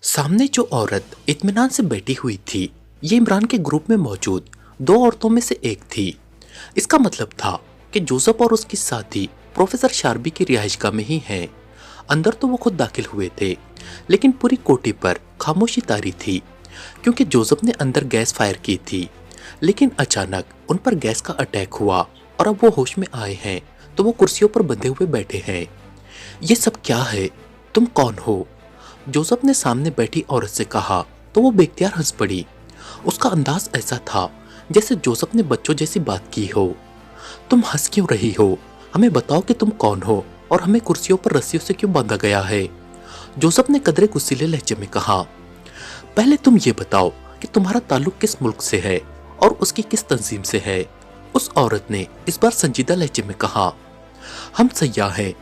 सामने जो औरत इत्मीनान से बैठी हुई थी, ये इमरान के ग्रुप में मौजूद दो औरतों में से एक थी। इसका मतलब था कि जोसेफ और उसकी साथी प्रोफेसर शार्बी की रिहाइशगाह में ही हैं। अंदर तो वो खुद दाखिल हुए थे, लेकिन पूरी कोठी पर खामोशी तारी थी, क्योंकि जोसेफ ने अंदर गैस फायर की थी। लेकिन अचानक उन पर गैस का अटैक हुआ और अब वो होश में आए हैं तो वो कुर्सियों पर बंधे हुए बैठे हैं। ये सब क्या है? तुम कौन हो? जोसेफ ने सामने बैठी औरत से कहा तो वो बेख्तियार हंस पड़ी। उसका अंदाज ऐसा था जैसे जोसेफ ने बच्चों जैसी बात की हो। तुम हंस क्यों रही हो? हमें बताओ कि तुम कौन हो और हमें कुर्सियों पर रस्सियों से क्यों बांधा गया है? जोसेफ ने कदरे गुस्सीले लहजे में कहा। पहले तुम ये बताओ कि तुम्हारा ताल्लुक किस मुल्क से है और उसकी किस तंजीम से है? उस औरत ने इस बार संजीदा लहजे में कहा। हम सयाह हैं,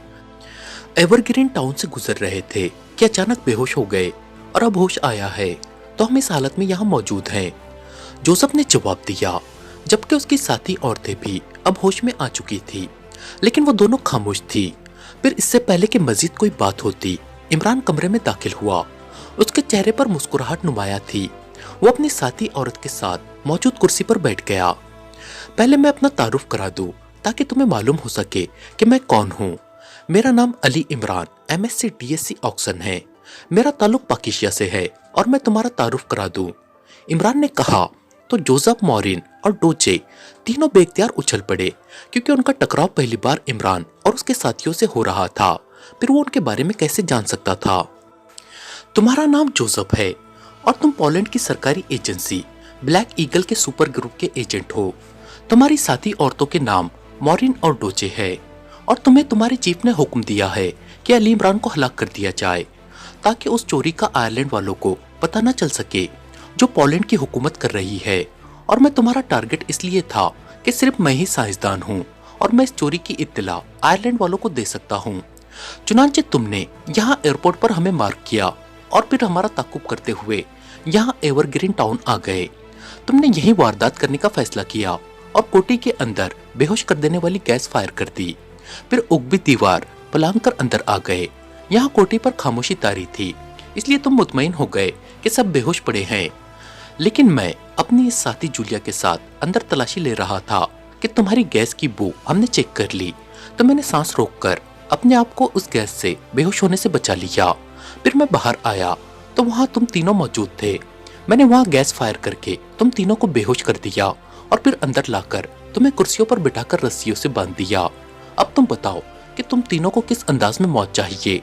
एवरग्रीन टाउन से गुजर रहे थे कि अचानक बेहोश हो गए और अब होश आया है तो हम इस हालत में यहाँ मौजूद हैं। जोसेफ ने जवाब दिया, जबकि उसकी साथी औरतें भी अब होश में आ चुकी थी, लेकिन वो दोनों खामोश थी। फिर इससे पहले कि मजीद कोई बात होती, इमरान कमरे में दाखिल हुआ। उसके चेहरे पर मुस्कुराहट नुमाया थी। वो अपनी साथी औरत के साथ मौजूद कुर्सी पर बैठ गया। पहले मैं अपना तारुफ करा दूं ताकि तुम्हें मालूम हो सके कि मैं कौन हूँ। मेरा नाम Ali Imran MSc DSc Oxon है। मेरा ताल्लुक पाकिस्तान से है और मैं तुम्हारा तारुफ करा दूं। इमरान ने कहा तो जोसेफ, मॉरिन और डोचे तीनों बेख्तियार उछल पड़े, क्योंकि उनका टकराव पहली बार इमरान और उसके साथियों से हो रहा था। फिर वो उनके बारे में कैसे जान सकता था? तुम्हारा नाम जोसेफ है और तुम पोलैंड की सरकारी एजेंसी ब्लैक ईगल के सुपर ग्रुप के एजेंट हो। तुम्हारी साथी औरतों के नाम मॉरिन और डोचे है और तुम्हें तुम्हारे चीफ ने हुक्म दिया है कि अली इमरान को हलाक कर दिया जाए, ताकि उस चोरी का आयरलैंड वालों को पता न चल सके जो पोलैंड की हुकूमत कर रही है। और मैं तुम्हारा टारगेट इसलिए था कि सिर्फ मैं ही साइंसदान हूँ और मैं इस चोरी की इत्तला आयरलैंड वालों को दे सकता हूँ। चुनांचे तुमने यहाँ एयरपोर्ट पर हमें मार्क किया और फिर हमारा ताकुब करते हुए यहाँ एवरग्रीन टाउन आ गए। तुमने यही वारदात करने का फैसला किया और कोठी के अंदर बेहोश कर देने वाली गैस फायर कर दी। फिर उगबी दीवार पलांग कर अंदर आ गए। यहाँ कोठी पर खामोशी तारी थी, इसलिए तुम मुतमईन हो गए कि सब बेहोश पड़े हैं। लेकिन मैं अपनी इस साथी जूलिया के साथ अंदर तलाशी ले रहा था कि तुम्हारी गैस की बू हमने चेक कर ली, तो मैंने सांस रोककर अपने आप को उस गैस से बेहोश होने से बचा लिया। फिर मैं बाहर आया तो वहाँ तुम तीनों मौजूद थे। मैंने वहाँ गैस फायर करके तुम तीनों को बेहोश कर दिया और फिर अंदर लाकर तुम्हें कुर्सियों पर बिठाकर रस्सियों से बांध दिया। अब तुम बताओ कि तुम तीनों को किस अंदाज में मौत चाहिए?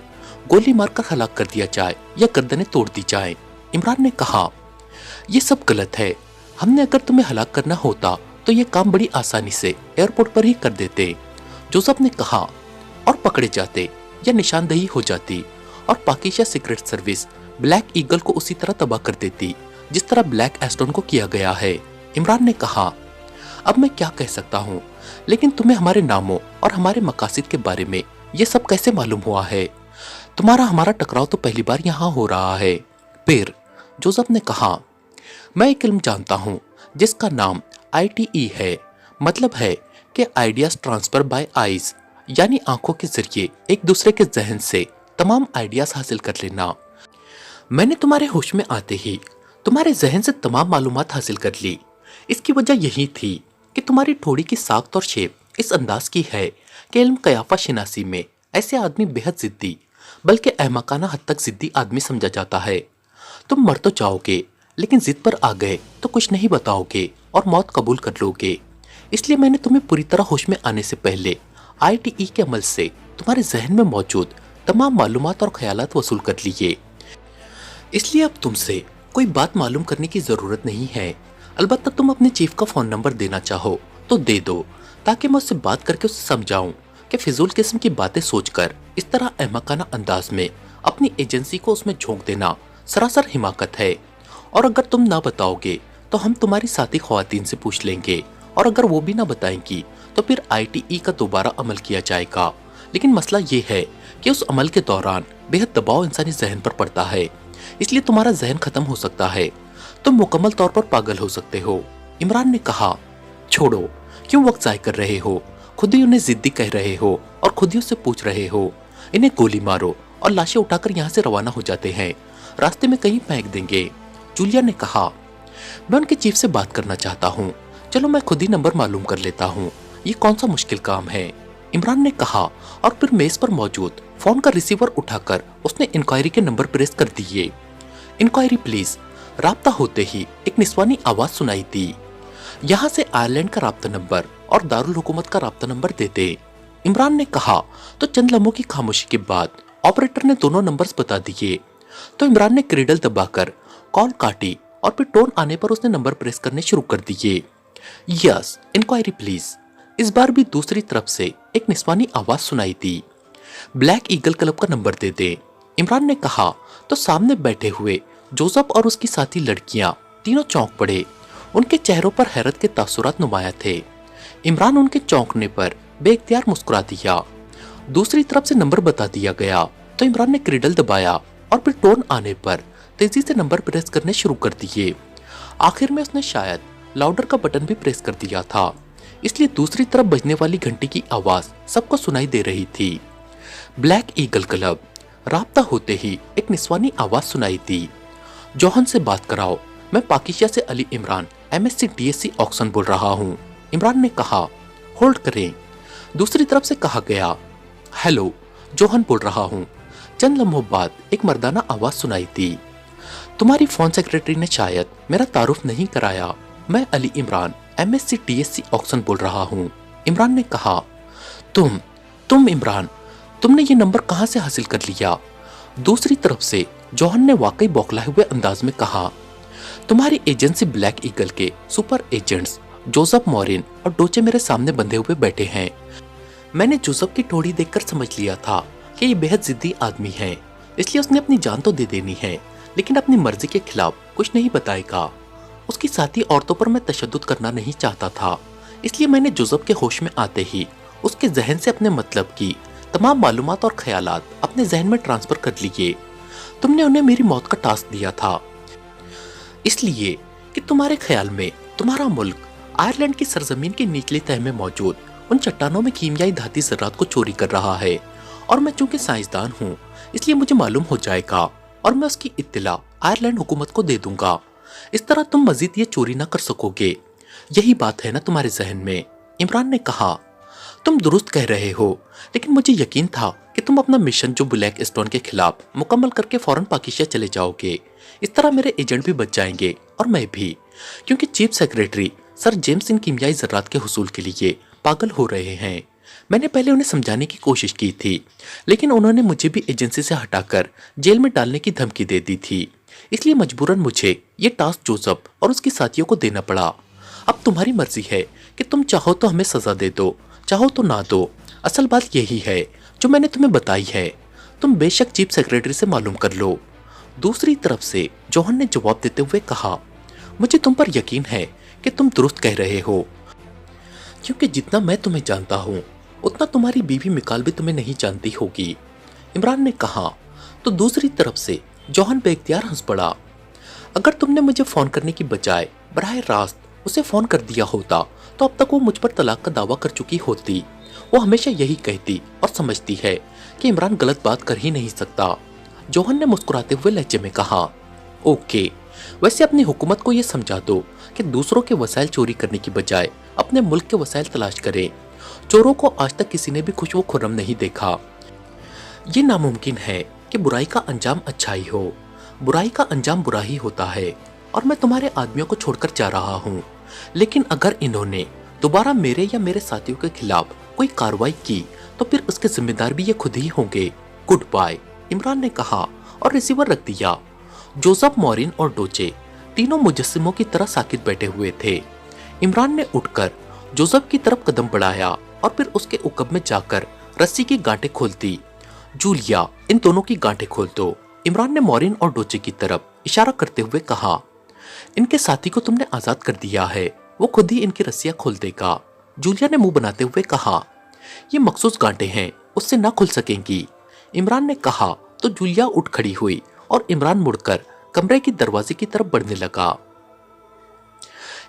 गोली मारकर हलाक कर दिया जाए या गर्दनें तोड़ दी जाए? इमरान ने कहा, ये सब गलत है। हमने अगर तुम्हें हलाक करना होता तो ये काम बड़ी आसानी से एयरपोर्ट पर ही कर देते। जोसेफ ने कहा, और पकड़े जाते या निशानदेही हो जाती और Pakistan secret service black eagle को उसी तरह तबाह कर देती जिस तरह ब्लैक एस्टोन को किया गया है। इमरान ने कहा, अब मैं क्या कह सकता हूँ, लेकिन तुम्हें हमारे नामों और हमारे मकासद के बारे में ये सब कैसे मालूम हुआ है? तुम्हारा हमारा टकराव तो पहली बार यहाँ हो रहा है। फिर जोसेफ ने कहा, मैं एक इल्म जानता हूँ जिसका नाम ITE है। मतलब है कि आइडियाज ट्रांसफर बाय आईज, यानी आंखों के जरिए एक दूसरे के जहन से तमाम आइडियाज हासिल कर लेना। मैंने तुम्हारे होश में आते ही तुम्हारे जहन से तमाम मालूमात हासिल कर ली। इसकी वजह यही थी कि तुम्हारी ठोड़ी की साख्त और शेप इस अंदाज की है कि इल्म कयाफा शिनासी में ऐसे आदमी बेहद जिद्दी, बल्कि अहमकाना हद तक जिद्दी आदमी समझा जाता है। तुम मर तो जाओगे, लेकिन जिद पर आ गए तो कुछ नहीं बताओगे और मौत कबूल कर लोगे। इसलिए मैंने तुम्हें पूरी तरह होश में आने से पहले ITE के अमल से तुम्हारे जहन में मौजूद तमाम मालूमात और ख्यालात वसूल कर लिए। इसलिए अब तुमसे कोई बात मालूम करने की जरूरत नहीं है। अलबत्ता तुम अपने चीफ का फोन नंबर देना चाहो तो दे दो, ताकि मैं उससे बात करके उसे समझाऊं कि फिजूल किस्म की बातें सोचकर इस तरह अहमकाना अंदाज में अपनी एजेंसी को उसमें झोंक देना सरासर हिमाकत है। और अगर तुम ना बताओगे तो हम तुम्हारी साथी ख्वातीन से पूछ लेंगे, और अगर वो भी ना बताएंगी तो फिर ITE का दोबारा अमल किया जाएगा। लेकिन मसला ये है कि उस अमल के दौरान बेहद दबाव इंसानी जहन पर पड़ता है, इसलिए तुम्हारा जहन खत्म हो सकता है। तुम मुकम्मल तौर पर पागल हो सकते हो। इमरान ने कहा, छोड़ो, क्यों वक्त जाय कर रहे हो? खुद ही उन्हें जिद्दी कह रहे हो और खुद ही उससे पूछ रहे हो। इन्हें गोली मारो और लाशें उठाकर यहाँ से रवाना हो जाते हैं। रास्ते में कहीं फेंक देंगे। जूलिया ने कहा, मैं उनके चीफ से बात करना चाहता हूँ, चलो मैं खुद ही नंबर मालूम कर लेता हूँ, ये कौन सा मुश्किल काम है। इमरान ने कहा और फिर मेज पर मौजूद फोन का रिसीवर उठाकर उसने इंक्वायरी के नंबर प्रेस कर दिए। Enquiry please. राब्ता होते ही एक निस्वानी आवाज सुनाई दी, यहाँ से आयरलैंड का राब्ता नंबर और दारुल हुकूमत का राब्ता नंबर दे दे। इमरान ने कहा तो चंद लम्हों की खामोशी के बाद ऑपरेटर ने दोनों नंबर्स बता दिए। तो इमरान ने क्रीडल दबाकर कॉल काटी और फिर टोन आने पर उसने नंबर प्रेस करने शुरू कर दिए। Yes, enquiry please. इस बार भी दूसरी तरफ से एक निस्वानी आवाज सुनाई दी, ब्लैक ईगल क्लब का नंबर दे दे। इमरान ने कहा तो सामने बैठे हुए जोसेफ और उसकी साथी लड़कियां तीनों चौंक पड़े। उनके चेहरों पर हैरत के तासुरात नुमाया थे। इमरान उनके चौंकने पर बेइख्तियार मुस्कुरा दिया। दूसरी तरफ से नंबर बता दिया गया तो इमरान ने क्रीडल दबाया और फिर टोन आने पर तेजी से नंबर प्रेस करने शुरू कर दिए। आखिर में उसने शायद लाउडर का बटन भी प्रेस कर दिया था, इसलिए दूसरी तरफ बजने वाली घंटी की आवाज सबको सुनाई दे रही थी। Black eagle club. राब्ता होते ही एक निस्वानी आवाज सुनाई दी, जोहन से बात कराओ, मैं पाकिस्तान से Ali Imran MSc DSc Oxon बोल रहा हूँ। इमरान ने कहा, होल्ड करें। दूसरी तरफ से कहा गया, हेलो, जोहन बोल रहा हूँ। चंद लम्हों बाद एक मर्दाना आवाज सुनाई दी, तुम्हारी फोन सेक्रेटरी ने शायद मेरा तारुफ नहीं कराया, मैं Ali Imran MSc DSc Oxon बोल रहा हूँ। इमरान ने कहा, तुम इमरान, तुमने ये नंबर कहाँ से हासिल कर लिया? दूसरी तरफ से जोहन ने वाकई बौखलाए हुए अंदाज में कहा, तुम्हारी एजेंसी ब्लैक ईगल के सुपर एजेंट्स जोसेफ मॉरिन और डोचे मेरे सामने बंधे हुए बैठे हैं। मैंने जोसेफ की ठोड़ी देखकर समझ लिया था कि ये बेहद जिद्दी आदमी है, इसलिए उसने अपनी जान तो दे देनी है, लेकिन अपनी मर्जी के खिलाफ कुछ नहीं बताएगा। उसकी साथी औरतों पर मैं तशद्दुद करना नहीं चाहता था, इसलिए मैंने जोसेफ के होश में आते ही उसके जहन से अपने मतलब की तमाम मालूमात और ख्यालात अपने जहन में ट्रांसफर कर लिए। तुमने उन्हें मेरी मौत का टास्क दिया था, इसलिए कि तुम्हारे ख्याल में तुम्हारा मुल्क आयरलैंड की सरजमीन के निचली तह में मौजूद उन चट्टानों में कीमियाई धाती ज़रात को चोरी कर रहा है, और मैं चूंकि साइंसदान हूँ इसलिए मुझे मालूम हो जाएगा और मैं उसकी इत्तला आयरलैंड हुकूमत को दे दूंगा। इस तरह तुम मजीद ये चोरी ना कर सकोगे। यही बात है ना तुम्हारे जहन में? इमरान ने कहा, तुम दुरुस्त कह रहे हो, लेकिन मुझे यकीन था कि तुम अपना मिशन जो ब्लैक स्टोन के खिलाफ मुकम्मल करके फौरन पाकिस्तान चले जाओगे। इस तरह मेरे एजेंट भी बच जाएंगे और मैं भी, क्योंकि चीफ सेक्रेटरी सर जेम्स इन कीमियाई ज़रात के हुसूल के लिए पागल हो रहे हैं। मैंने पहले उन्हें समझाने की कोशिश की थी, लेकिन उन्होंने मुझे भी एजेंसी से हटाकर जेल में डालने की धमकी दे दी थी, इसलिए मजबूरन मुझे ये टास्क जोसेफ और उसकी साथियों को देना पड़ा। अब तुम्हारी मर्जी है कि तुम चाहो तो हमें सजा दे दो, चाहो तो ना दो। असल बात यही है जो मैंने तुम्हें बताई है, तुम बेशक चीफ सेक्रेटरी से मालूम कर लो। दूसरी तरफ से जोहन ने जवाब देते हुए कहा, मुझे तुम पर यकीन है कि तुम दुरुस्त कह रहे हो, क्योंकि जितना मैं तुम्हें जानता हूँ उतना तुम्हारी बीवी मिकाल भी तुम्हें नहीं जानती होगी। इमरान ने कहा। तो दूसरी तरफ से जोहन बेइख्तियार हंस पड़ा। अगर तुमने मुझे फोन करने की बजाय बराह रास्त उसे फोन कर दिया होता तो अब तक वो मुझ पर तलाक का दावा कर चुकी होती। वो हमेशा यही कहती और समझती है कि इमरान गलत बात कर ही नहीं सकता। जोहन ने मुस्कुराते हुए लहजे में कहा, ओके, वैसे अपनी हुकूमत को ये समझा दो कि दूसरों के वसाइल चोरी करने की बजाय अपने मुल्क के वसाइल तलाश करें। चोरों को आज तक किसी ने भी खुश व खुर्रम नहीं देखा। ये नामुमकिन है कि बुराई का अंजाम अच्छाई हो, बुराई का अंजाम बुरा ही होता है, और मैं तुम्हारे आदमियों को छोड़कर जा रहा हूँ। लेकिन अगर इन्होंने दोबारा मेरे या मेरे साथियों के खिलाफ कोई कार्रवाई की तो फिर उसके जिम्मेदार भी ये खुद ही होंगे। गुड बाय, इमरान ने कहा और रिसीवर रख दिया। जोसेफ मॉरिन और डोचे तीनों मुजस्सिमों की तरह साकित बैठे हुए थे। इमरान ने उठकर जोसेफ की तरफ कदम बढ़ाया और फिर उसके उकब में जाकर रस्सी की गांठें खोलती। जूलिया, इन दोनों की गांठें खोल दो। इमरान ने मॉरिन और डोचे की तरफ इशारा करते हुए कहा, इनके साथी को तुमने आजाद कर दिया है, वो खुद ही इनकी रस्सियां खोल देगा। जूलिया ने मुंह बनाते हुए कहा, ये मखसूस गांठें हैं, उससे ना खुल सकेंगी। इमरान ने कहा तो जूलिया उठ खड़ी हुई और इमरान मुड़कर कमरे की दरवाजे की तरफ बढ़ने लगा।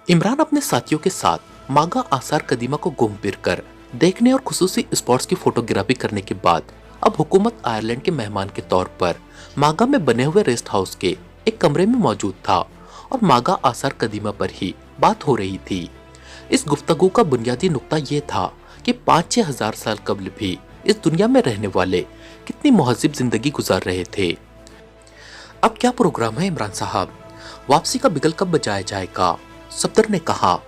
इमरान अपने साथियों के साथ मागा आसार कदीमा को घूम फिर कर देखने और खुसूसी स्पॉट्स की फोटोग्राफी करने के बाद अब हुकूमत आयरलैंड के मेहमान के तौर पर मागा में बने हुए रेस्ट हाउस के एक कमरे में मौजूद था और मागा आसार कदीमा पर ही बात हो रही थी। इस गुफ्तगू का बुनियादी नुक्ता ये था कि 5-6 हजार साल कबल भी इस दुनिया में रहने वाले कितनी मुहज़्ज़िब जिंदगी गुजार रहे थे। अब क्या प्रोग्राम है इमरान साहब? वापसी का बिगल कब बजाया जाएगा? सफदर ने कहा।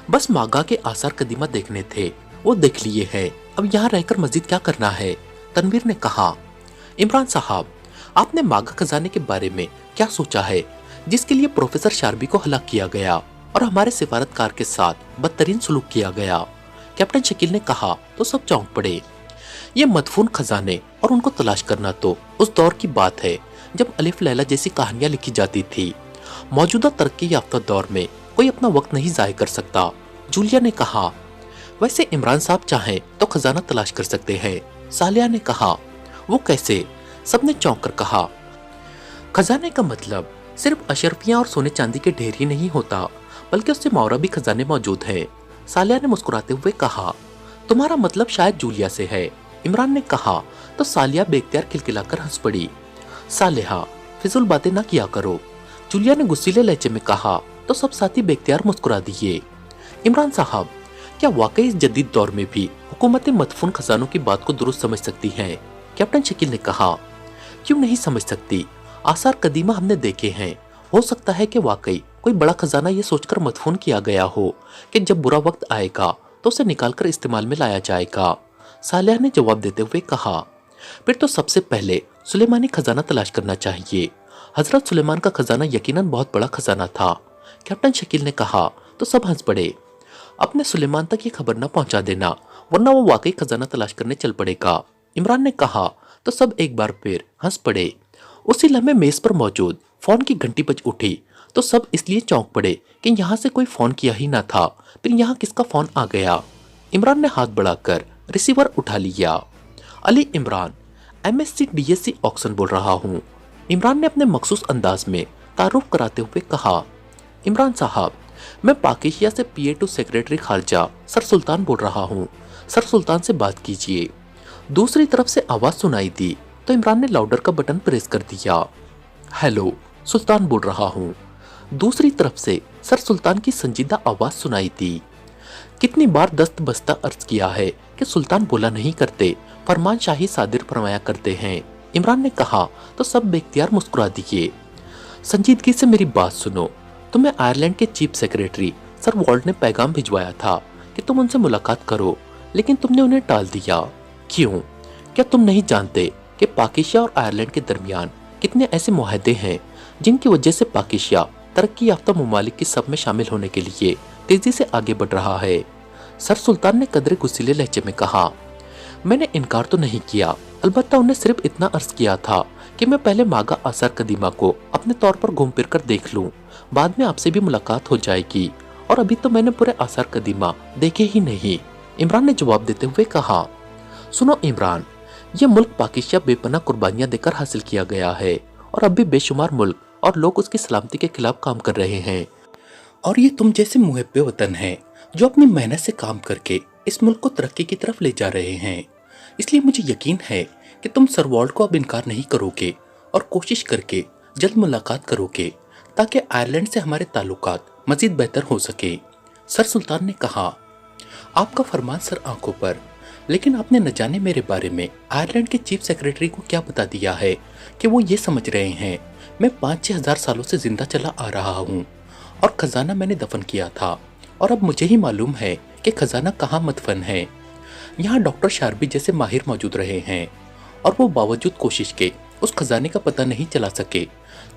बस मागा के आसार कदीमा देखने थे, वो देख लिए है, अब यहाँ रहकर मजीद क्या करना है? तनवीर ने कहा। इमरान साहब, आपने मागा खजाने के बारे में क्या सोचा है जिसके लिए प्रोफेसर शार्बी को हलाक किया गया और हमारे सिफारतकार के साथ बदतरीन सलूक किया गया? कैप्टन शकील ने कहा तो सब चौंक पड़े। ये मदफून खजाने और उनको तलाश करना तो उस दौर की बात है जब अलिफ लैला जैसी कहानियां लिखी जाती थी। मौजूदा तरक्की याफ्ता दौर में कोई अपना वक्त नहीं जाया कर सकता। जूलिया ने कहा। वैसे इमरान साहब चाहें तो खजाना तलाश कर सकते हैं, सालिया ने कहा। वो कैसे? सबने चौंक कर कहा। खजाने का मतलब सिर्फ अशरफियां और सोने चांदी के ढेर ही नहीं होता, बल्कि उससे मावरा भी खजाने मौजूद हैं। सालिया ने मुस्कुराते हुए कहा। तुम्हारा मतलब शायद जूलिया से है, इमरान ने कहा तो सालिया बेख्तियार खिलखिलाकर हंस पड़ी। सालिहा, फिजूल बातें ना किया करो, जूलिया ने गुस्सीले लहजे में कहा तो सब साथी बेख्तियार मुस्कुरा दिए। इमरान साहब, क्या वाकई इस जदीद दौर में भी हुकूमतें मदफून खजानों की बात को दुरुस्त समझ सकती हैं? कैप्टन शकील ने कहा। क्यों नहीं समझ सकती? आसार कदीमा हमने देखे हैं। हो सकता है कि वाकई कोई बड़ा खजाना ये सोचकर मदफून किया गया हो कि जब बुरा वक्त आएगा तो उसे निकालकर इस्तेमाल में लाया जाएगा। सालिया ने जवाब देते हुए कहा। फिर तो सबसे पहले सुलेमानी खजाना तलाश करना चाहिए। हजरत सुलेमान का खजाना यकीनन बहुत बड़ा खजाना था। कैप्टन शकील ने कहा तो सब हंस पड़े। अपने सुलेमान तक ये खबर न पहुंचा देना, वरना वो वाकई खजाना तलाश करने चल पड़ेगा, इमरान ने कहा तो सब एक बार फिर हंस पड़े। उसी लम्हे मेज पर मौजूद फोन की घंटी बज उठी तो सब इसलिए चौंक पड़े कि यहाँ से कोई फोन किया ही ना था, फिर यहाँ किसका फोन आ गया? इमरान ने हाथ बढ़ाकर रिसीवर उठा लिया। Ali Imran, MSc DSc Oxon बोल रहा हूँ, इमरान ने अपने मखसूस अंदाज में तारुफ कराते हुए कहा। इमरान साहब, मैं पाकिस्तान से PA2 सेक्रेटरी खारजा सर सुल्तान बोल रहा हूँ, सर सुल्तान से बात कीजिए। दूसरी तरफ से आवाज सुनाई दी तो इमरान ने लाउडर का बटन प्रेस कर दिया। हेलो, सुल्तान बोल रहा हूँ। दूसरी तरफ से सर सुल्तान की संजीदा आवाज सुनाई दी। कितनी बार दस्त बस्ता अर्ज किया है कि सुल्तान बोला नहीं करते, फरमान शाही सादिर फरमाया करते हैं, इमरान ने कहा तो सब बेख्तियार मुस्कुरा दिए। संजीदगी से मेरी बात सुनो, तुम्हें आयरलैंड के चीफ सेक्रेटरी सर वॉल्ट ने पैगाम भिजवाया था कि तुम उनसे मुलाकात करो, लेकिन तुमने उन्हें टाल दिया। क्यों? क्या तुम नहीं जानते कि पाकिस्तान और आयरलैंड के दरमियान कितने ऐसे मुआहदे हैं जिनकी वजह से पाकिस्तान तरक्की याफ्ता ममालिक की सब में शामिल होने के लिए तेजी से आगे बढ़ रहा है? सर सुल्तान ने कदरे गुस्सीले लहजे में कहा। मैंने इनकार तो नहीं किया, अलबत्ता उन्हें सिर्फ इतना अर्ज किया था कि मैं पहले मागा आसार कदीमा को अपने तौर पर घूम फिर कर देख लूं, बाद में आपसे भी मुलाकात हो जाएगी, और अभी तो मैंने पूरे आसार कदीमा देखे ही नहीं, इमरान ने जवाब देते हुए कहा। सुनो इमरान, ये मुल्क पाकिस्तान बेपनाह कुर्बानियां देकर हासिल किया गया है और अब भी बेशुमार मुल्क और लोग उसकी सलामती के खिलाफ काम कर रहे हैं, और ये तुम जैसे मुहब्बे वतन हैं जो अपनी मेहनत से काम करके इस मुल्क को तरक्की की तरफ ले जा रहे हैं। इसलिए मुझे यकीन है कि तुम सर वॉल्ट को अब इनकार नहीं करोगे और कोशिश करके जल्द मुलाकात करोगे ताकि आयरलैंड से हमारे ताल्लुकात मजीद बेहतर हो सके, सर सुल्तान ने कहा। आपका फरमान सर आंखों पर, लेकिन आपने न जाने मेरे बारे में आयरलैंड के चीफ सेक्रेटरी को क्या बता दिया है कि वो ये समझ रहे हैं मैं 5-6 हजार सालों से जिंदा चला आ रहा हूँ और खजाना मैंने दफन किया था, और अब मुझे ही मालूम है कि खजाना कहाँ मदफन है। यहाँ डॉक्टर शार्बी जैसे माहिर मौजूद रहे हैं और वो बावजूद कोशिश के उस खजाने का पता नहीं चला सके,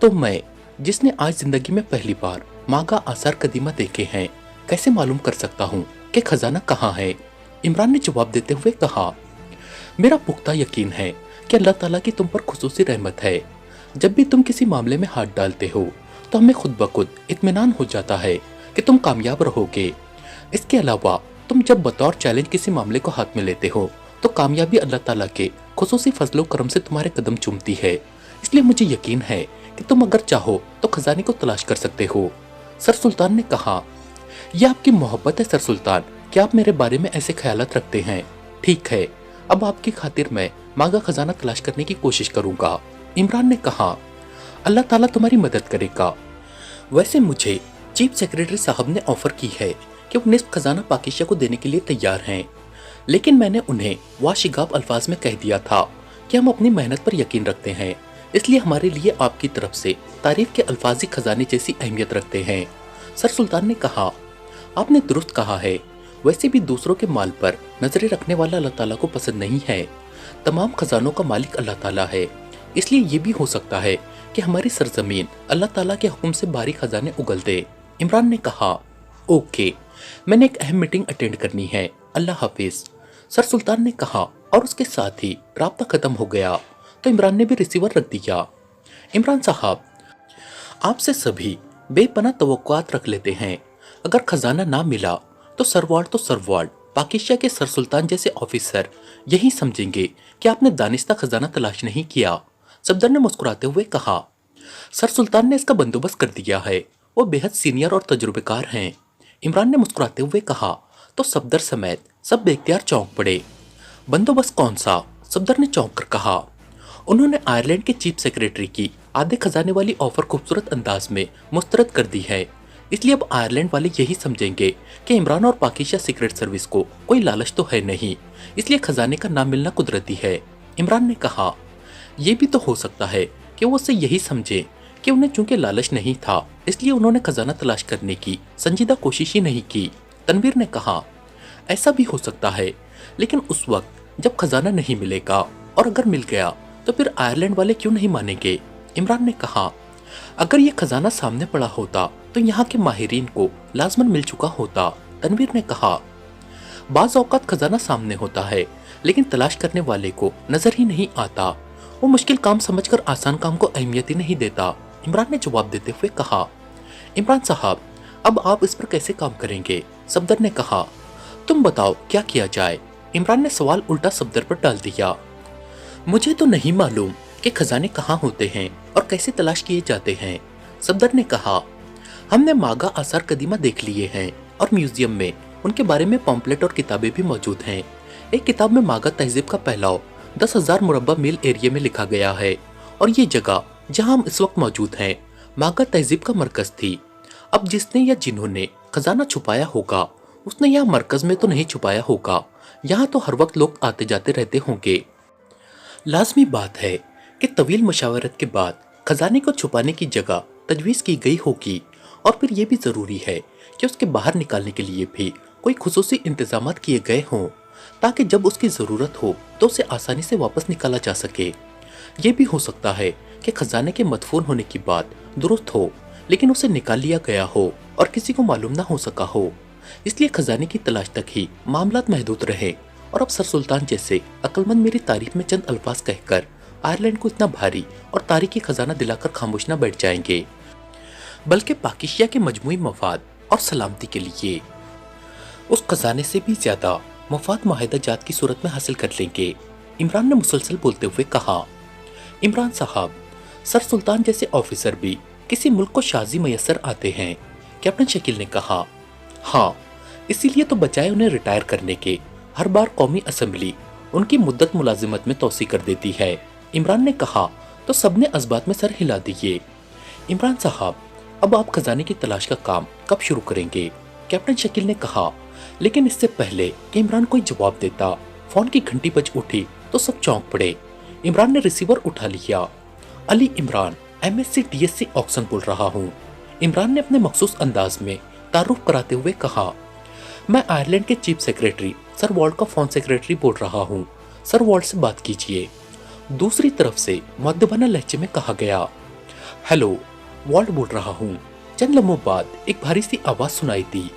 तो मैं, जिसने आज जिंदगी में पहली बार मागा आसार कदीमा देखे हैं, कैसे मालूम कर सकता हूँ कि खजाना कहाँ है? इमरान ने जवाब देते हुए कहा। मेरा पुख्ता यकीन है कि अल्लाह ताला की तुम पर खुसूसी रहमत है। जब भी तुम किसी मामले में हाथ डालते हो तो हमें खुद ब खुद इत्मीनान हो जाता है कि तुम कामयाब रहोगे। इसके अलावा तुम जब बतौर चैलेंज किसी मामले को हाथ में लेते हो तो कामयाबी अल्लाह ताला के खुसूसी फजलो करम से तुम्हारे कदम चूमती है। इसलिए मुझे यकीन है कि तुम अगर चाहो तो खजाने को तलाश कर सकते हो, सर सुल्तान ने कहा। यह आपकी मोहब्बत है सर सुल्तान कि आप मेरे बारे में ऐसे ख्यालात रखते हैं। ठीक है, अब आपकी खातिर मैं मागा खजाना तलाश करने की कोशिश करूंगा। इमरान ने कहा, अल्लाह ताला तुम्हारी मदद करेगा। वैसे मुझे चीफ सेक्रेटरी साहब ने ऑफर की है कि वो निस्फ खजाना पाकिस्तान को देने के लिए तैयार हैं, लेकिन मैंने उन्हें वाशिगाब अल्फाज में कह दिया था कि हम अपनी मेहनत पर यकीन रखते हैं, इसलिए हमारे लिए आपकी तरफ से तारीफ के अल्फाजी खजाने जैसी अहमियत रखते हैं। सर सुल्तान ने कहा, आपने दुरुस्त कहा है। वैसे भी दूसरों के माल पर नजरें रखने वाला अल्लाह ताला को पसंद नहीं है। तमाम खजानों का मालिक अल्लाह ताला है, इसलिए ये भी हो सकता है कि हमारी सरजमीन अल्लाह ताला के हुक्म से भारी खजाने उगल दे। इमरान ने कहा, ओके, मैंने एक अहम मीटिंग अटेंड करनी है, अल्लाह हाफिज। सर सुल्तान ने कहा और उसके साथ ही राब्ता खत्म हो गया तो इमरान ने भी रिसीवर रख दिया। इमरान साहब, आपसे सभी बेपनाह तवक्कुआत रख लेते हैं। अगर खजाना ना मिला तो सरवार्ड पाकिस्तान के सर सुल्तान जैसे ऑफिसर यही समझेंगे कि आपने दानिस्ता खजाना तलाश नहीं किया। सफदर ने मुस्कुराते हुए कहा, सर सुल्तान ने इसका बंदोबस्त कर दिया है, वो बेहद सीनियर और तजुर्बेकार हैं। इमरान ने मुस्कुराते हुए कहा तो सफदर समेत सब बेख्तियार चौंक पड़े। बंदोबस्त कौन सा? सफदर ने चौंक कर कहा। उन्होंने आयरलैंड के चीफ सेक्रेटरी की आधे खजाने वाली ऑफर खूबसूरत अंदाज में मुस्तरद कर दी है, इसलिए अब आयरलैंड वाले यही समझेंगे कि इमरान और पाकिस्तान सीक्रेट सर्विस को कोई लालच तो है नहीं, इसलिए खजाने का नाम मिलना कुदरती है। इमरान ने कहा, यह भी तो हो सकता है कि वो उससे यही समझे कि उन्हें चूंकि लालच नहीं था, इसलिए उन्होंने खजाना तलाश करने की संजीदा कोशिश ही नहीं की। तनवीर ने कहा, ऐसा भी हो सकता है, लेकिन उस वक्त जब खजाना नहीं मिलेगा और अगर मिल गया तो फिर आयरलैंड वाले क्यों नहीं मानेंगे? इमरान ने कहा, अगर ये खजाना सामने पड़ा होता तो यहाँ के माहिरीन को लाजमन मिल चुका होता। तनवीर ने कहा, बाज़ औक़ात खजाना सामने होता है लेकिन तलाश करने वाले को नजर ही नहीं आता, वो मुश्किल काम समझकर आसान काम को अहमियत ही नहीं देता। इमरान ने जवाब देते हुए कहा, इमरान साहब, अब आप इस पर कैसे काम करेंगे? सफदर ने कहा, तुम बताओ क्या किया जाए? इमरान ने सवाल उल्टा सफदर पर डाल दिया। मुझे तो नहीं मालूम कि खजाने कहाँ होते हैं और कैसे तलाश किए जाते हैं। सफदर ने कहा, हमने मागा आसार कदीमा देख लिए हैं और म्यूजियम में उनके बारे में पॉम्पलेट और किताबें भी मौजूद हैं। एक किताब में मागा तहजीब का पहलाव 10,000 मुरब्बा मील एरिया में लिखा गया है और ये जगह जहाँ हम इस वक्त मौजूद हैं मागा तहजीब का मरकज थी। अब जिसने या जिन्होंने खजाना छुपाया होगा उसने यहाँ मरकज में तो नहीं छुपाया होगा, यहाँ तो हर वक्त लोग आते जाते रहते होंगे। लाजमी बात है कि तवील मशावरत के बाद खजाने को छुपाने की जगह तजवीज की गई होगी और फिर यह भी जरूरी है कि उसके बाहर निकालने के लिए भी कोई खुसूसी इंतजामात किए गए हों ताकि जब उसकी जरूरत हो तो उसे आसानी से वापस निकाला जा सके। ये भी हो सकता है कि खजाने के मदफून होने की बात दुरुस्त हो लेकिन उसे निकाल लिया गया हो और किसी को मालूम ना हो सका हो, इसलिए खजाने की तलाश तक ही मामलात महदूद रहे। और अब सर सुल्तान जैसे अक्लमंद मेरी तारीफ में चंद अल्फाज कहकर आयरलैंड को इतना भारी और तारीखी खजाना दिलाकर खामोश न बैठ जाएंगे, बल्कि पाकिस्तान के मजमूई मफाद और सलामती के लिए उस खजाने से भी ज्यादा मफाद मुआहिदा जात की सूरत में हासिल कर लेंगे। इमरान ने मुसलसल बोलते हुए कहा, इमरान साहब, सर सुल्तान जैसे ऑफिसर भी किसी मुल्क को शाजी मैसर आते हैं। कैप्टन शकील ने कहा, हाँ, इसीलिए तो बजाय उन्हें रिटायर करने के हर बार कौमी असम्बली उनकी मुद्दत मुलाजिमत में तोसी कर देती है। इमरान ने कहा तो सबने असबात में सर हिला दिए। इमरान साहब, अब आप खजाने की तलाश का काम कब शुरू करेंगे? कैप्टन शकील ने कहा। लेकिन इससे पहले कि इमरान कोई जवाब देता, फोन की घंटी बज उठी तो सब चौंक पड़े। इमरान ने रिसीवर उठा लिया। Ali Imran, MSc DSc Oxon बोल रहा हूँ। इमरान ने अपने मखसूस अंदाज में तारुफ कराते हुए कहा, मैं आयरलैंड के चीफ सेक्रेटरी सर वॉल्ट का फोन सेक्रेटरी बोल रहा हूँ, सर वॉल्ट से बात कीजिए। दूसरी तरफ से मुअद्दबाना लहजे में कहा गया, हेलो, वॉल्ट बोल रहा हूँ। चंद लम्हों बाद एक भारी सी आवाज सुनाई दी,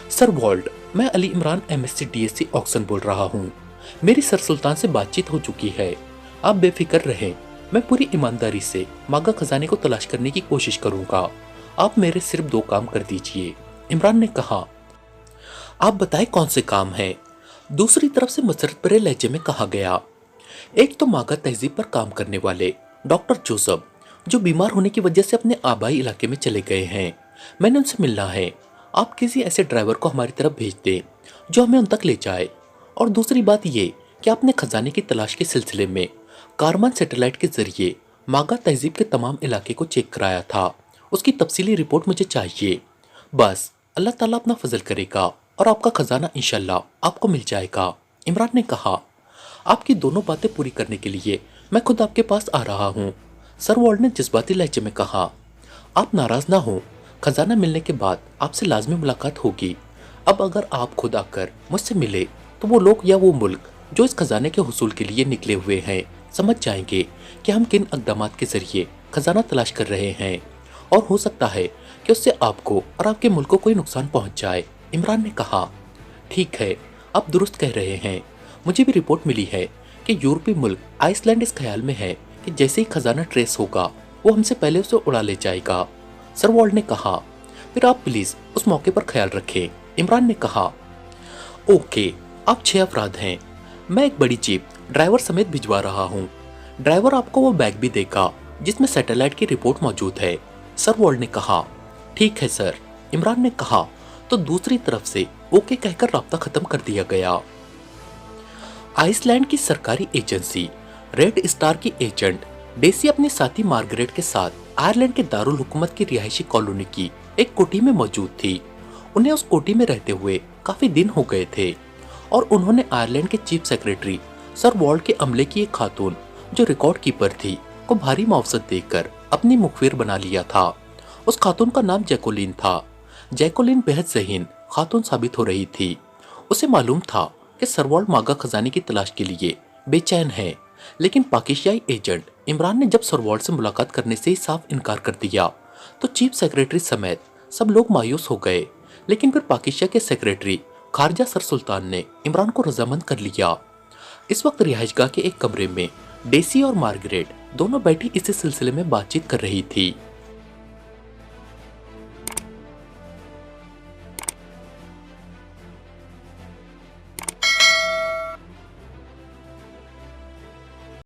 सर वॉल्ट, मैं Ali Imran MSc DSc Oxon बोल रहा हूँ। मेरी सर सुल्तान से बातचीत हो चुकी है, आप बेफिक्र रहें, मैं पूरी ईमानदारी से मागा खजाने को तलाश करने की कोशिश करूंगा। आप मेरे सिर्फ 2 काम कर दीजिए। इमरान ने कहा, आप बताएं कौन से काम हैं? दूसरी तरफ से मसरत भरे लहजे में कहा गया, एक तो मागा तहजीब पर काम करने वाले डॉक्टर जोसेफ जो बीमार होने की वजह से अपने आबाई इलाके में चले गए हैं, मैंने उनसे मिलना है। आप किसी ऐसे ड्राइवर को हमारी तरफ भेज दें जो हमें उन तक ले जाए। और दूसरी बात ये कि आपने खजाने की तलाश के सिलसिले में कारमान सैटेलाइट के जरिए मागा तहजीब के तमाम इलाके को चेक कराया था। उसकी तफसीली रिपोर्ट मुझे चाहिए। बस अल्लाह ताला अपना फजल करेगा और आपका खजाना इंशाल्लाह आपको मिल जाएगा। इमरान ने कहा, आपकी दोनों बातें पूरी करने के लिए मैं खुद आपके पास आ रहा हूँ। सर वॉल्ड ने जज्बाती लहजे में कहा, आप नाराज ना हो, खजाना मिलने के बाद आपसे लाजमी मुलाकात होगी। अब अगर आप खुद आकर मुझसे मिले तो वो लोग या वो मुल्क जो इस खजाने के हुसूल के लिए निकले हुए हैं समझ जाएंगे कि हम किन इक़दामात के जरिए खजाना तलाश कर रहे हैं, और हो सकता है कि उससे आपको और आपके मुल्क को कोई नुकसान पहुंच जाए। इमरान ने कहा, ठीक है, आप दुरुस्त कह रहे हैं। मुझे भी रिपोर्ट मिली है कि यूरोपीय मुल्क आइसलैंड इस ख्याल में है कि जैसे ही खजाना ट्रेस होगा वो हमसे पहले उसे उड़ा ले जाएगा। सर वॉल्ड ने कहा, फिर आप प्लीज उस मौके पर ख्याल रखें। इमरान ने कहा, ओके, आप 6 अफराद हैं। मैं एक बड़ी जीप ड्राइवर समेत भिजवा रहा हूँ। ड्राइवर आपको वो बैग भी देगा जिसमें सैटेलाइट की रिपोर्ट मौजूद है। सर वॉल्ड ने कहा, ठीक है सर। इमरान ने कहा, तो दूसरी तरफ से ओके कहकर राब्ता खत्म कर दिया गया। आइसलैंड की सरकारी एजेंसी रेड स्टार की एजेंट डेसी अपने साथी मार्गरेट के साथ आयरलैंड के दारुल हुकूमत की रिहायशी कॉलोनी की एक कोठी में मौजूद थी। उन्हें उस कोठी में रहते हुए काफी दिन हो गए थे और उन्होंने आयरलैंड के चीफ सेक्रेटरी सर वॉल्ड के अमले की एक खातून जो रिकॉर्ड कीपर थी को भारी मुआवजत देकर अपनी मुखबिर बना लिया था। उस खातून का नाम जैकोलिन था। जैकोलिन बेहद ज़हीन खातून साबित हो रही थी। उसे मालूम था कि सर वॉल्ड मागा खजाने की तलाश के लिए बेचैन है, लेकिन पाकिस्तानी एजेंट इमरान ने जब सर वॉल्ड से मुलाकात करने से ही साफ इनकार कर दिया तो चीफ सेक्रेटरी समेत सब लोग मायूस हो गए। लेकिन फिर पाकिस्तान के सेक्रेटरी खारजा सर सुल्तान ने इमरान को रजामंद कर लिया। इस वक्त रिहाइशगाह के एक कमरे में डेसी और मार्गरेट दोनों बैठी इसी सिलसिले में बातचीत कर रही थी।